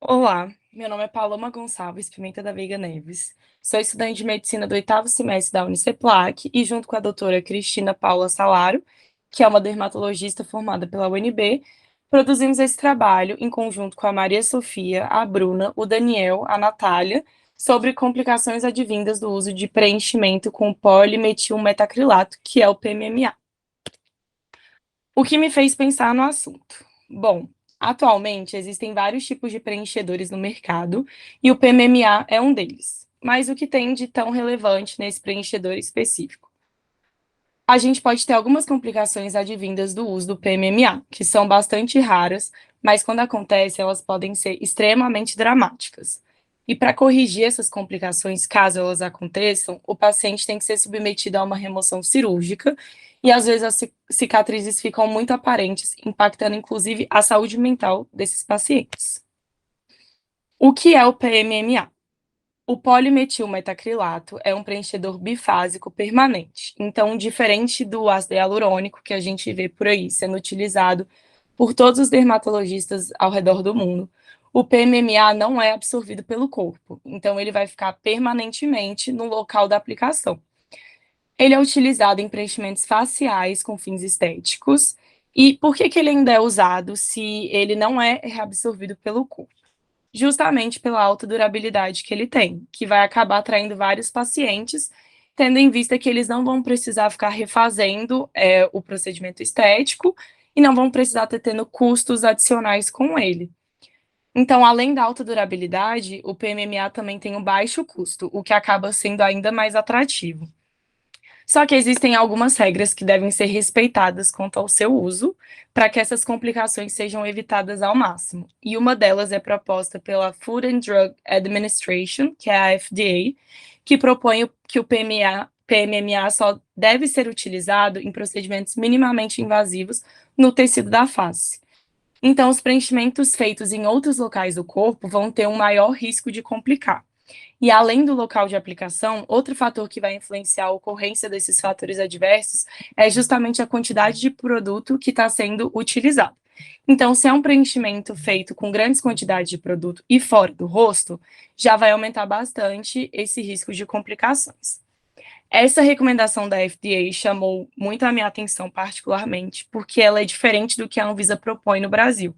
Olá, meu nome é Paloma Gonçalves Pimenta da Veiga Neves. Sou estudante de medicina do oitavo semestre da Uniceplac e, junto com a doutora Cristina Paula Salaro, que é uma dermatologista formada pela UNB, produzimos esse trabalho em conjunto com a Maria Sofia, a Bruna, o Daniel, a Natália, sobre complicações advindas do uso de preenchimento com polimetilmetacrilato, que é o PMMA. O que me fez pensar no assunto? Bom, atualmente existem vários tipos de preenchedores no mercado e o PMMA é um deles. Mas o que tem de tão relevante nesse preenchedor específico? A gente pode ter algumas complicações advindas do uso do PMMA, que são bastante raras, mas quando acontece, elas podem ser extremamente dramáticas. E para corrigir essas complicações, caso elas aconteçam, o paciente tem que ser submetido a uma remoção cirúrgica e às vezes as cicatrizes ficam muito aparentes, impactando inclusive a saúde mental desses pacientes. O que é o PMMA? O polimetilmetacrilato é um preenchedor bifásico permanente. Então, diferente do ácido hialurônico que a gente vê por aí sendo utilizado por todos os dermatologistas ao redor do mundo, o PMMA não é absorvido pelo corpo. Então, ele vai ficar permanentemente no local da aplicação. Ele é utilizado em preenchimentos faciais com fins estéticos. E por que ele ainda é usado se ele não é reabsorvido pelo corpo? Justamente pela alta durabilidade que ele tem, que vai acabar atraindo vários pacientes, tendo em vista que eles não vão precisar ficar refazendo o procedimento estético e não vão precisar ter tendo custos adicionais com ele. Então, além da alta durabilidade, o PMMA também tem um baixo custo, o que acaba sendo ainda mais atrativo. Só que existem algumas regras que devem ser respeitadas quanto ao seu uso, para que essas complicações sejam evitadas ao máximo. E uma delas é proposta pela Food and Drug Administration, que é a FDA, que propõe que o PMMA só deve ser utilizado em procedimentos minimamente invasivos no tecido da face. Então, os preenchimentos feitos em outros locais do corpo vão ter um maior risco de complicar. E além do local de aplicação, outro fator que vai influenciar a ocorrência desses fatores adversos é justamente a quantidade de produto que está sendo utilizado. Então, se é um preenchimento feito com grandes quantidades de produto e fora do rosto, já vai aumentar bastante esse risco de complicações. Essa recomendação da FDA chamou muito a minha atenção particularmente, porque ela é diferente do que a Anvisa propõe no Brasil.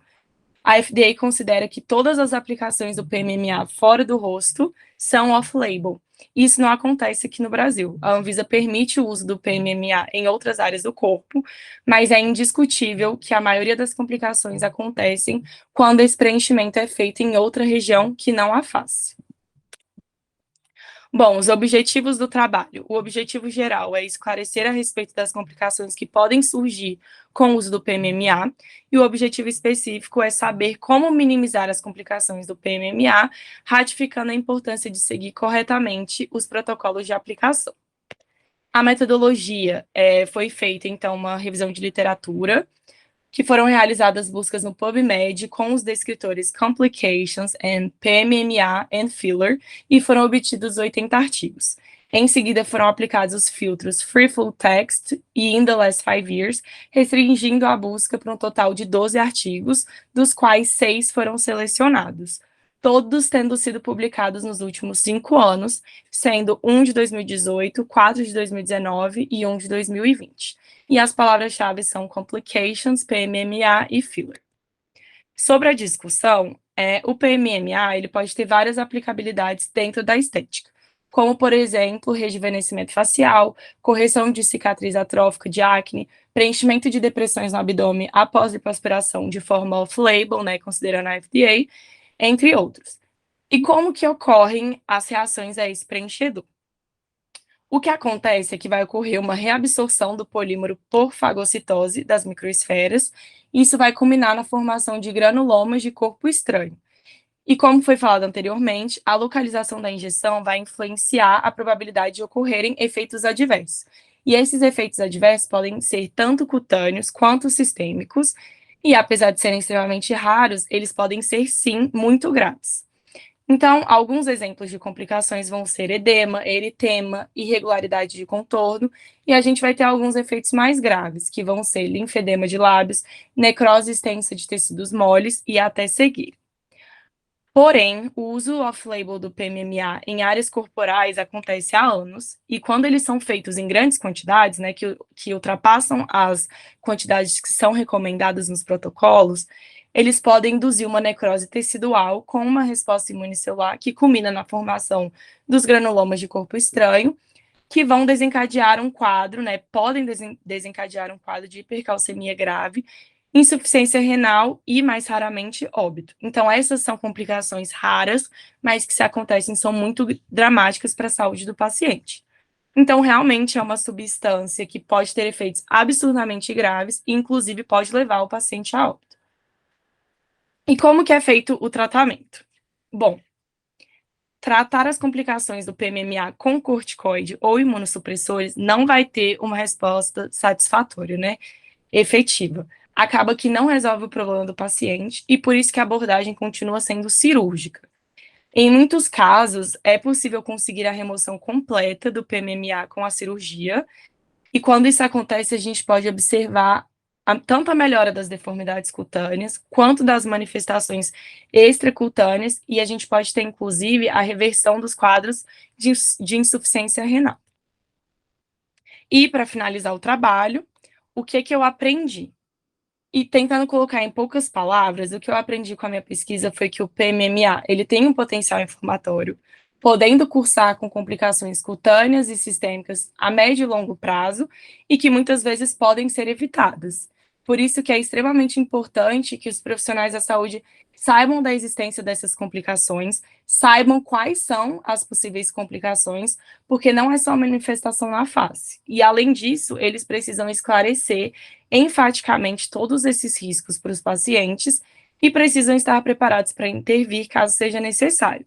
A FDA considera que todas as aplicações do PMMA fora do rosto são off-label. Isso não acontece aqui no Brasil. A Anvisa permite o uso do PMMA em outras áreas do corpo, mas é indiscutível que a maioria das complicações acontecem quando esse preenchimento é feito em outra região que não a face. Bom, os objetivos do trabalho. O objetivo geral é esclarecer a respeito das complicações que podem surgir com o uso do PMMA, e o objetivo específico é saber como minimizar as complicações do PMMA, ratificando a importância de seguir corretamente os protocolos de aplicação. A metodologia foi feita, então, uma revisão de literatura, que foram realizadas buscas no PubMed com os descritores Complications and PMMA and Filler e foram obtidos 80 artigos. Em seguida, foram aplicados os filtros Free Full Text e In the Last 5 Years, restringindo a busca para um total de 12 artigos, dos quais 6 foram selecionados, todos tendo sido publicados nos últimos 5 anos, sendo um de 2018, 4 de 2019 e um de 2020. E as palavras-chave são complications, PMMA e filler. Sobre a discussão, o PMMA ele pode ter várias aplicabilidades dentro da estética, como, por exemplo, rejuvenescimento facial, correção de cicatriz atrófica de acne, preenchimento de depressões no abdômen após lipoaspiração de forma off-label, né, considerando a FDA, entre outros. E como que ocorrem as reações a esse preenchedor? O que acontece é que vai ocorrer uma reabsorção do polímero por fagocitose das microesferas, e isso vai culminar na formação de granulomas de corpo estranho. E como foi falado anteriormente, a localização da injeção vai influenciar a probabilidade de ocorrerem efeitos adversos. E esses efeitos adversos podem ser tanto cutâneos quanto sistêmicos, e apesar de serem extremamente raros, eles podem ser sim muito graves. Então, alguns exemplos de complicações vão ser edema, eritema, irregularidade de contorno, e a gente vai ter alguns efeitos mais graves, que vão ser linfedema de lábios, necrose extensa de tecidos moles e até cegueira. Porém, o uso off-label do PMMA em áreas corporais acontece há anos, e quando eles são feitos em grandes quantidades, né, que ultrapassam as quantidades que são recomendadas nos protocolos, eles podem induzir uma necrose tecidual com uma resposta imunicelular que culmina na formação dos granulomas de corpo estranho, que vão desencadear um quadro, né, podem desencadear um quadro de hipercalcemia grave, insuficiência renal e, mais raramente, óbito. Então, essas são complicações raras, mas que, se acontecem, são muito dramáticas para a saúde do paciente. Então, realmente é uma substância que pode ter efeitos absurdamente graves e, inclusive, pode levar o paciente a óbito. E como que é feito o tratamento? Bom, tratar as complicações do PMMA com corticoide ou imunossupressores não vai ter uma resposta satisfatória, né? Efetiva. Acaba que não resolve o problema do paciente e por isso que a abordagem continua sendo cirúrgica. Em muitos casos, é possível conseguir a remoção completa do PMMA com a cirurgia, e quando isso acontece, a gente pode observar tanto a melhora das deformidades cutâneas, quanto das manifestações extracutâneas, e a gente pode ter, inclusive, a reversão dos quadros de insuficiência renal. E, para finalizar o trabalho, o que eu aprendi? E tentando colocar em poucas palavras, o que eu aprendi com a minha pesquisa foi que o PMMA, ele tem um potencial inflamatório, podendo cursar com complicações cutâneas e sistêmicas a médio e longo prazo, e que muitas vezes podem ser evitadas. Por isso que é extremamente importante que os profissionais da saúde saibam da existência dessas complicações, saibam quais são as possíveis complicações, porque não é só manifestação na face. E, além disso, eles precisam esclarecer enfaticamente todos esses riscos para os pacientes e precisam estar preparados para intervir caso seja necessário.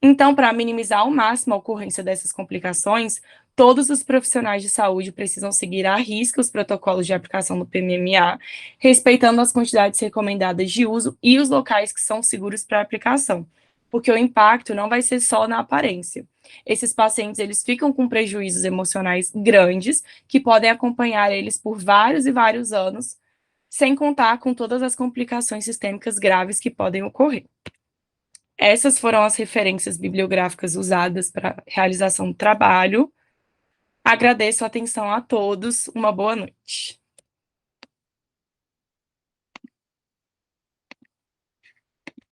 Então, para minimizar ao máximo a ocorrência dessas complicações, todos os profissionais de saúde precisam seguir à risca os protocolos de aplicação do PMMA, respeitando as quantidades recomendadas de uso e os locais que são seguros para aplicação, porque o impacto não vai ser só na aparência. Esses pacientes, eles ficam com prejuízos emocionais grandes, que podem acompanhar eles por vários e vários anos, sem contar com todas as complicações sistêmicas graves que podem ocorrer. Essas foram as referências bibliográficas usadas para a realização do trabalho. Agradeço a atenção a todos. Uma boa noite.